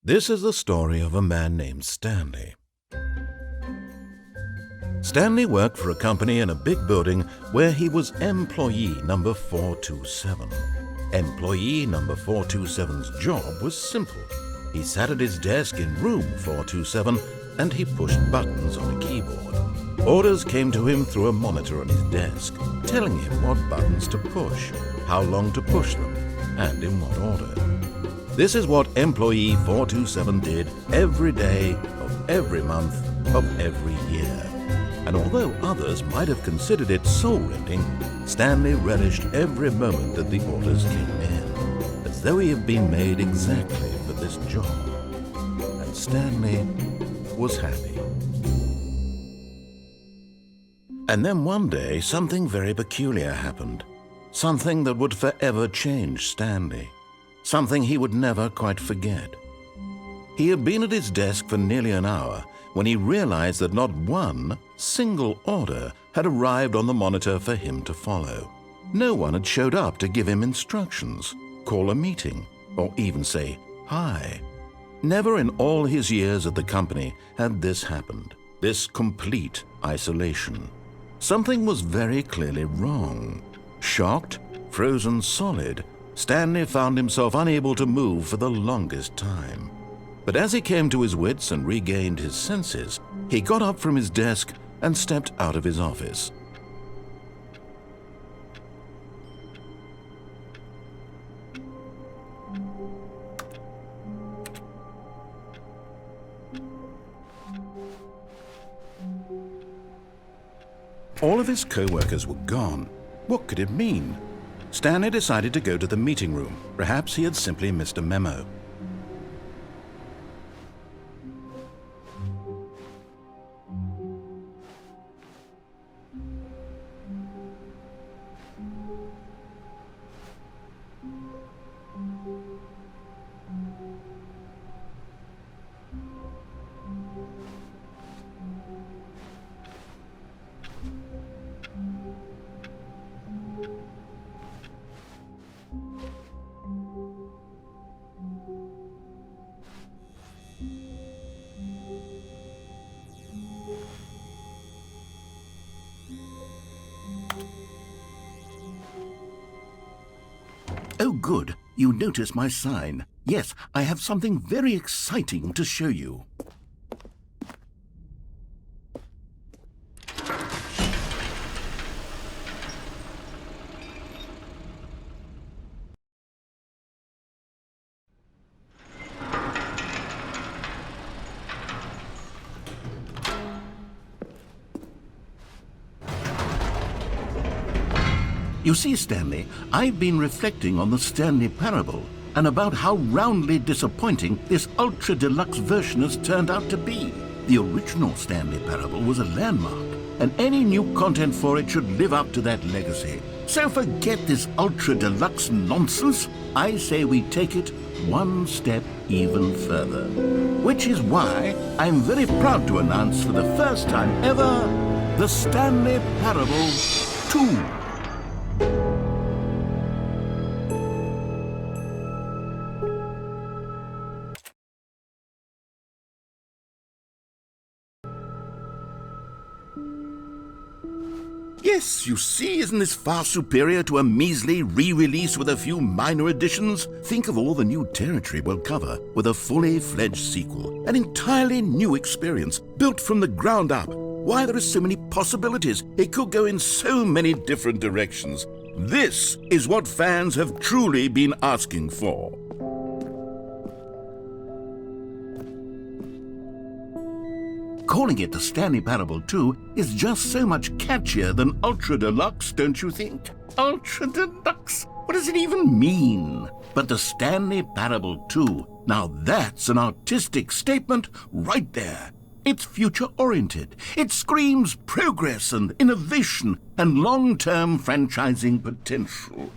This is the story of a man named Stanley. Stanley worked for a company in a big building where he was employee number 427. Employee number 427's job was simple. He sat at his desk in room 427 and he pushed buttons on a keyboard. Orders came to him through a monitor on his desk, telling him what buttons to push, how long to push them, and in what order. This is what employee 427 did every day of every month of every year. And although others might have considered it soul-rending, Stanley relished every moment that the orders came in, as though he had been made exactly for this job. And Stanley was happy. And then one day, something very peculiar happened. Something that would forever change Stanley. Something he would never quite forget. He had been at his desk for nearly an hour when he realized that not one single order had arrived on the monitor for him to follow. No one had showed up to give him instructions, call a meeting, or even say hi. Never in all his years at the company had this happened, this complete isolation. Something was very clearly wrong. Shocked, frozen solid, Stanley found himself unable to move for the longest time. But as he came to his wits and regained his senses, he got up from his desk and stepped out of his office. All of his co-workers were gone. What could it mean? Stanley decided to go to the meeting room. Perhaps he had simply missed a memo. Oh, good. You notice my sign. Yes, I have something very exciting to show you. You see, Stanley, I've been reflecting on the Stanley parable and about how roundly disappointing this ultra-deluxe version has turned out to be. The original Stanley parable was a landmark, and any new content for it should live up to that legacy. So forget this ultra-deluxe nonsense. I say we take it one step even further. Which is why I'm very proud to announce for the first time ever, the Stanley Parable 2. Yes, you see, isn't this far superior to a measly re-release with a few minor additions? Think of all the new territory we'll cover with a fully fledged sequel. An entirely new experience, built from the ground up. Why, there are so many possibilities. It could go in so many different directions. This is what fans have truly been asking for. Calling it the Stanley Parable 2 is just so much catchier than Ultra Deluxe, don't you think? Ultra Deluxe? What does it even mean? But the Stanley Parable 2, now that's an artistic statement right there. It's future-oriented. It screams progress and innovation and long-term franchising potential.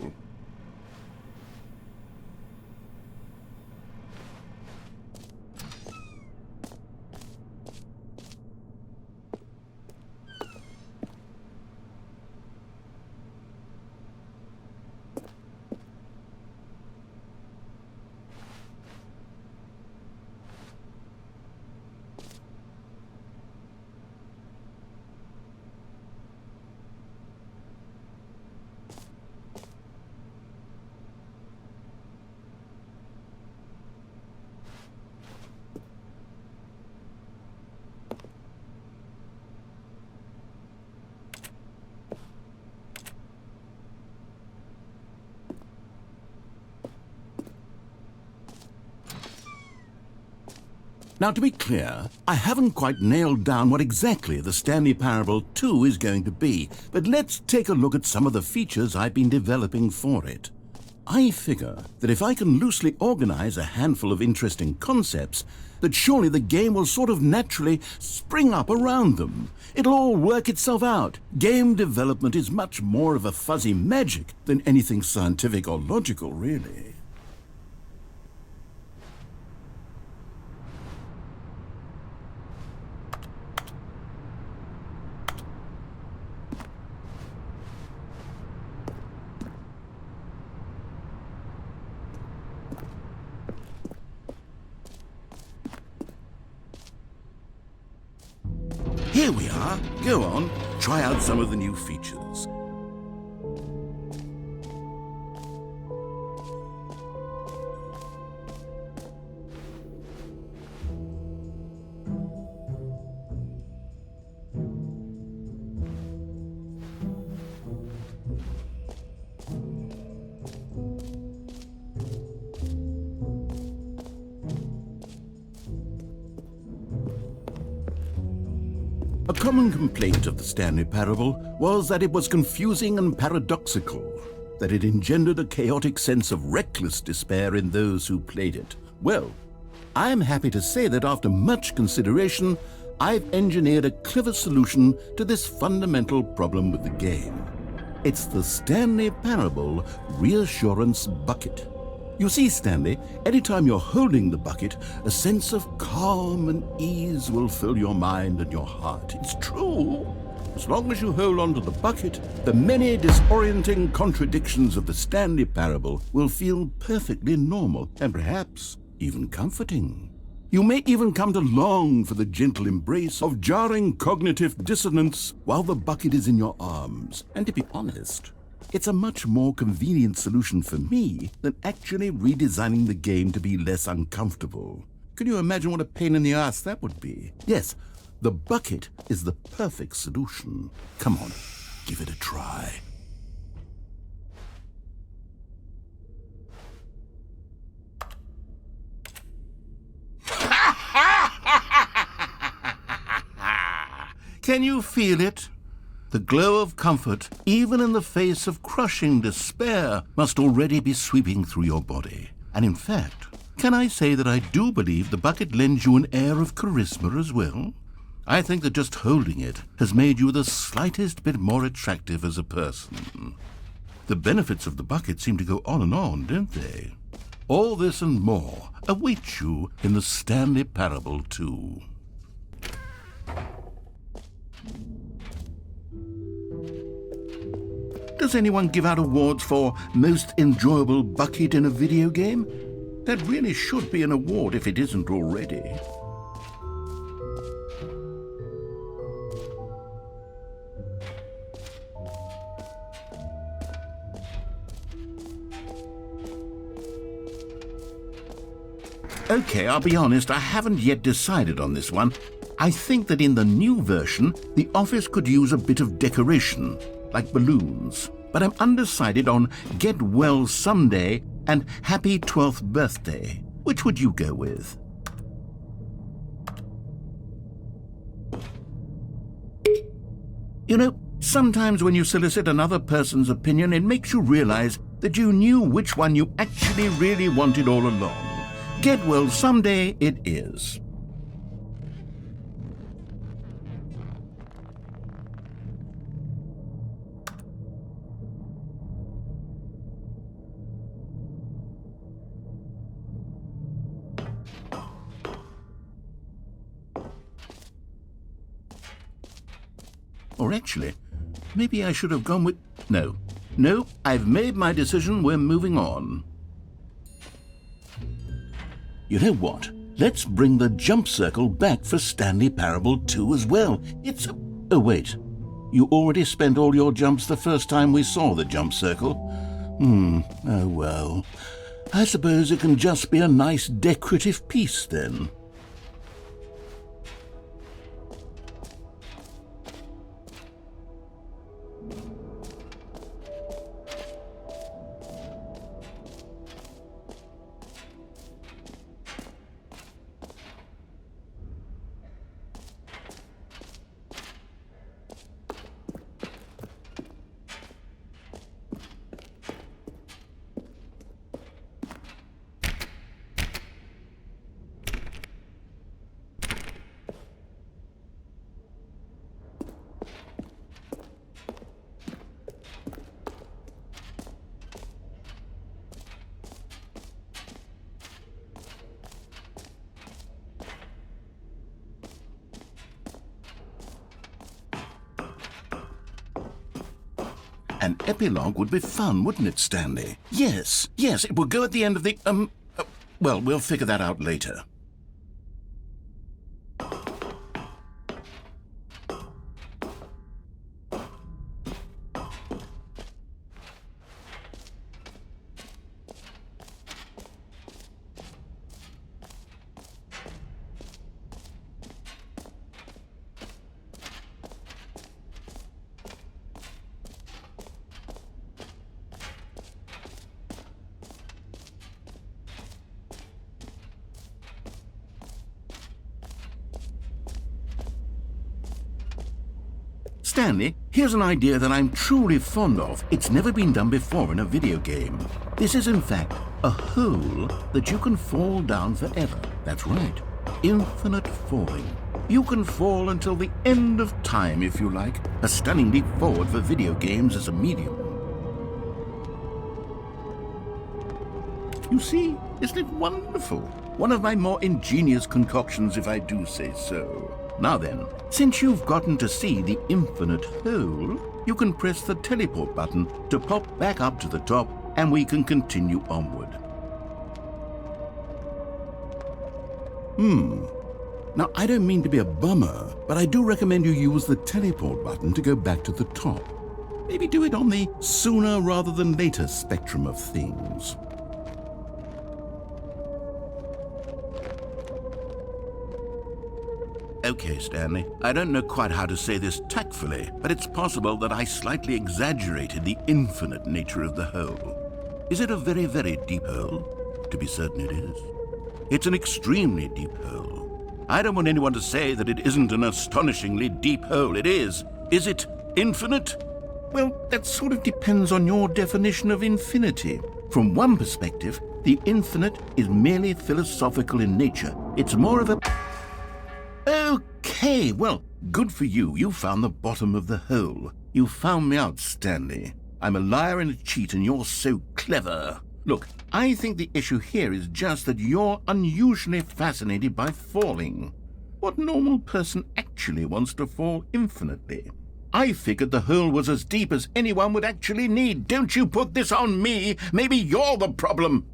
Now, to be clear, I haven't quite nailed down what exactly the Stanley Parable 2 is going to be, but let's take a look at some of the features I've been developing for it. I figure that if I can loosely organize a handful of interesting concepts, that surely the game will sort of naturally spring up around them. It'll all work itself out. Game development is much more of a fuzzy magic than anything scientific or logical, really. Here we are. Go on, try out some of the new features. A common complaint of the Stanley Parable was that it was confusing and paradoxical, that it engendered a chaotic sense of reckless despair in those who played it. Well, I'm happy to say that after much consideration, I've engineered a clever solution to this fundamental problem with the game. It's the Stanley Parable Reassurance Bucket. You see, Stanley, anytime you're holding the bucket, a sense of calm and ease will fill your mind and your heart. It's true. As long as you hold on to the bucket, the many disorienting contradictions of the Stanley Parable will feel perfectly normal and perhaps even comforting. You may even come to long for the gentle embrace of jarring cognitive dissonance while the bucket is in your arms. And to be honest, it's a much more convenient solution for me than actually redesigning the game to be less uncomfortable. Can you imagine what a pain in the ass that would be? Yes, the bucket is the perfect solution. Come on, give it a try. Can you feel it? The glow of comfort, even in the face of crushing despair, must already be sweeping through your body. And in fact, can I say that I do believe the bucket lends you an air of charisma as well? I think that just holding it has made you the slightest bit more attractive as a person. The benefits of the bucket seem to go on, don't they? All this and more await you in the Stanley Parable 2. Does anyone give out awards for most enjoyable bucket in a video game? That really should be an award if it isn't already. Okay, I'll be honest, I haven't yet decided on this one. I think that in the new version, the office could use a bit of decoration, like balloons. But I'm undecided on Get Well Someday and Happy 12th Birthday. Which would you go with? You know, sometimes when you solicit another person's opinion, it makes you realize that you knew which one you actually really wanted all along. Get Well Someday it is. Or actually, maybe I should have gone with... No, I've made my decision. We're moving on. You know what? Let's bring the jump circle back for Stanley Parable 2 as well. It's a... Oh, wait. You already spent all your jumps the first time we saw the jump circle? Oh well. I suppose it can just be a nice decorative piece then. An epilogue would be fun, wouldn't it, Stanley? Yes, it would go at the end of the, well, we'll figure that out later. Stanley, here's an idea that I'm truly fond of. It's never been done before in a video game. This is, in fact, a hole that you can fall down forever. That's right. Infinite falling. You can fall until the end of time, if you like. A stunning leap forward for video games as a medium. You see, isn't it wonderful? One of my more ingenious concoctions, if I do say so. Now then, since you've gotten to see the infinite hole, you can press the teleport button to pop back up to the top, and we can continue onward. Now, I don't mean to be a bummer, but I do recommend you use the teleport button to go back to the top. Maybe do it on the sooner rather than later spectrum of things. Okay, Stanley, I don't know quite how to say this tactfully, but it's possible that I slightly exaggerated the infinite nature of the hole. Is it a very, very deep hole? To be certain it is. It's an extremely deep hole. I don't want anyone to say that it isn't an astonishingly deep hole. It is. Is it infinite? Well, that sort of depends on your definition of infinity. From one perspective, the infinite is merely philosophical in nature. It's more of a... Okay, well, good for you. You found the bottom of the hole. You found me out, Stanley. I'm a liar and a cheat, and you're so clever. Look, I think the issue here is just that you're unusually fascinated by falling. What normal person actually wants to fall infinitely? I figured the hole was as deep as anyone would actually need. Don't you put this on me. Maybe you're the problem.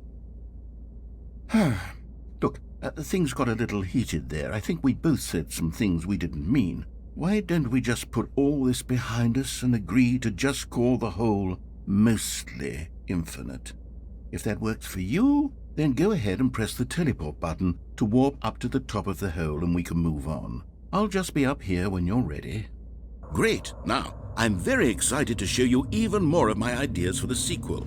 Look, things got a little heated there. I think we both said some things we didn't mean. Why don't we just put all this behind us and agree to just call the hole mostly infinite? If that works for you, then go ahead and press the teleport button to warp up to the top of the hole and we can move on. I'll just be up here when you're ready. Great! Now, I'm very excited to show you even more of my ideas for the sequel.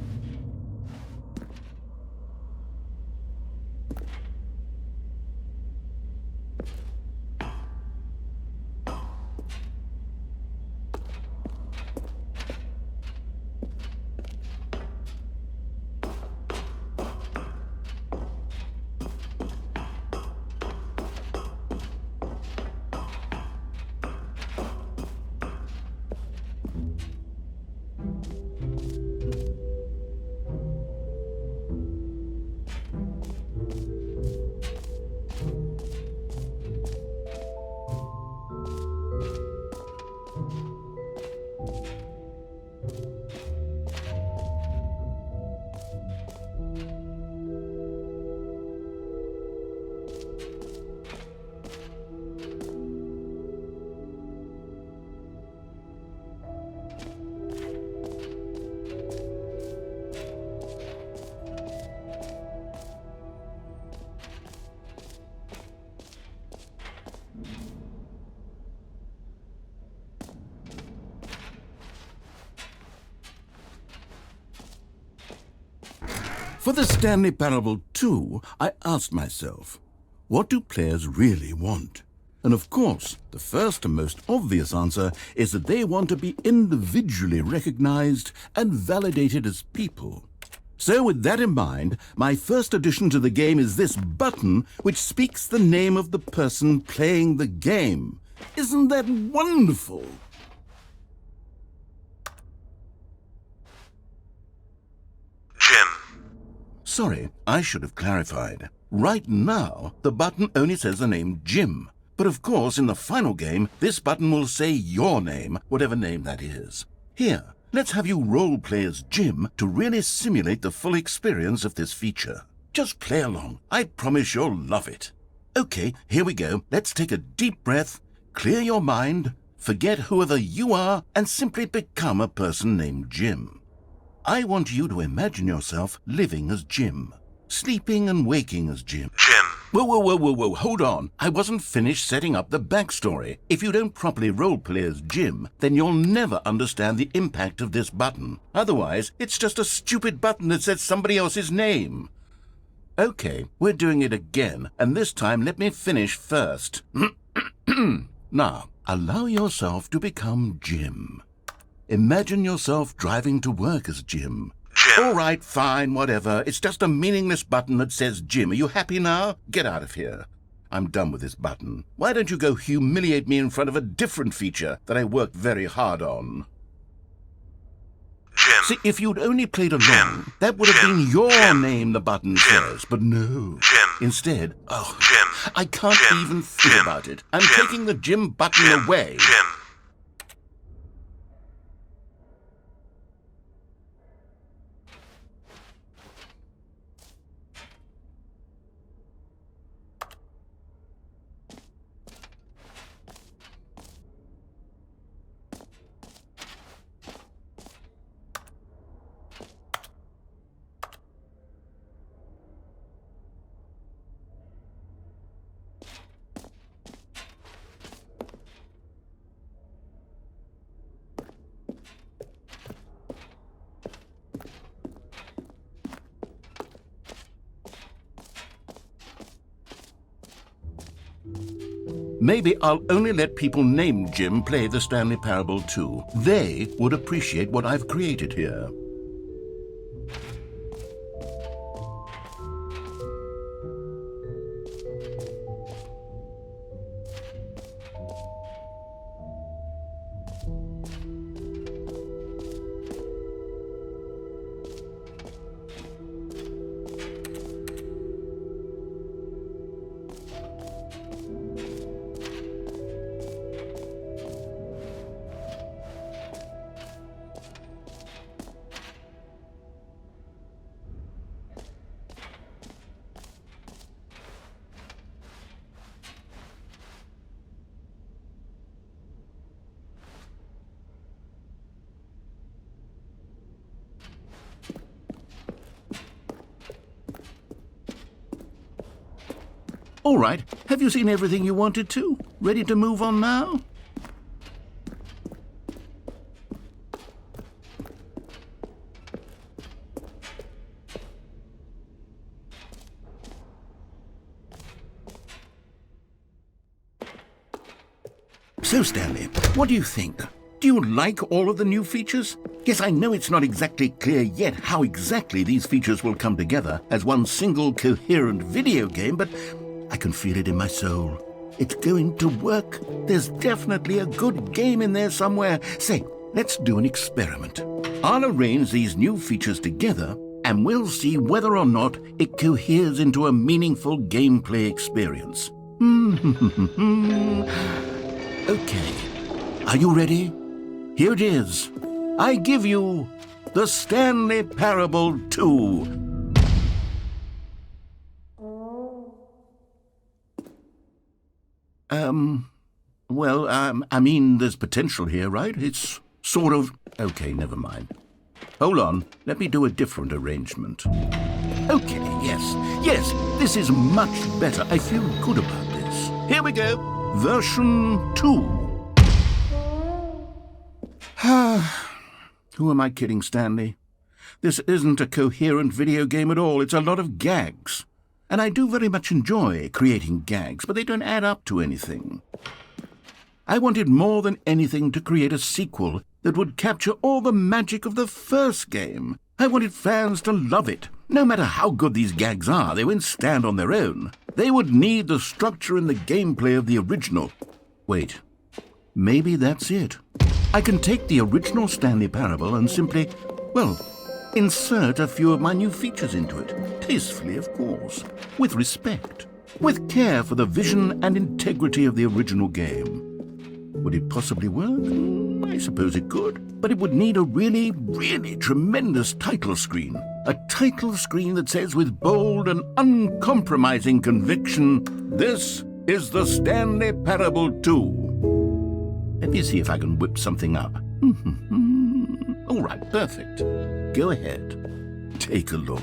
For the Stanley Parable 2, I asked myself, what do players really want? And of course, the first and most obvious answer is that they want to be individually recognized and validated as people. So with that in mind, my first addition to the game is this button which speaks the name of the person playing the game. Isn't that wonderful? Jim. Sorry, I should have clarified. Right now, the button only says the name Jim. But of course, in the final game, this button will say your name, whatever name that is. Here, let's have you role-play as Jim to really simulate the full experience of this feature. Just play along. I promise you'll love it. Okay, here we go. Let's take a deep breath, clear your mind, forget whoever you are, and simply become a person named Jim. I want you to imagine yourself living as Jim, sleeping and waking as Jim. Jim. Whoa, hold on. I wasn't finished setting up the backstory. If you don't properly roleplay as Jim, then you'll never understand the impact of this button. Otherwise, it's just a stupid button that says somebody else's name. Okay, we're doing it again, and this time let me finish first. Now, allow yourself to become Jim. Imagine yourself driving to work as Jim. Jim. All right, fine, whatever. It's just a meaningless button that says Jim. Are you happy now? Get out of here. I'm done with this button. Why don't you go humiliate me in front of a different feature that I worked very hard on? Jim. See, if you'd only played along, Jim. that would have Jim. been your Jim. name the button Jim. says. But no. Jim. Instead, Jim. I can't Jim. even think Jim. about it. I'm Jim. taking the Jim button Jim. away. Jim. Maybe I'll only let people named Jim play the Stanley Parable too. They would appreciate what I've created here. All right, have you seen everything you wanted to? Ready to move on now? So, Stanley, what do you think? Do you like all of the new features? Yes, I know it's not exactly clear yet how exactly these features will come together as one single coherent video game, but I can feel it in my soul. It's going to work. There's definitely a good game in there somewhere. Say, let's do an experiment. I'll arrange these new features together, and we'll see whether or not it coheres into a meaningful gameplay experience. Okay, are you ready? Here it is. I give you the Stanley Parable 2. I mean, there's potential here, right? It's sort of... Okay, never mind. Hold on, let me do a different arrangement. Okay, yes, this is much better. I feel good about this. Here we go. Version 2. Who am I kidding, Stanley? This isn't a coherent video game at all. It's a lot of gags. And I do very much enjoy creating gags, but they don't add up to anything. I wanted more than anything to create a sequel that would capture all the magic of the first game. I wanted fans to love it. No matter how good these gags are, they won't stand on their own. They would need the structure and the gameplay of the original. Wait, maybe that's it. I can take the original Stanley Parable and simply, insert a few of my new features into it. Tastefully, of course. With respect. With care for the vision and integrity of the original game. Would it possibly work? I suppose it could, but it would need a really, really tremendous title screen. A title screen that says with bold and uncompromising conviction, "This is the Stanley Parable 2." Let me see if I can whip something up. All right, perfect. Go ahead. Take a look.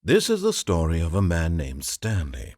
This is the story of a man named Stanley.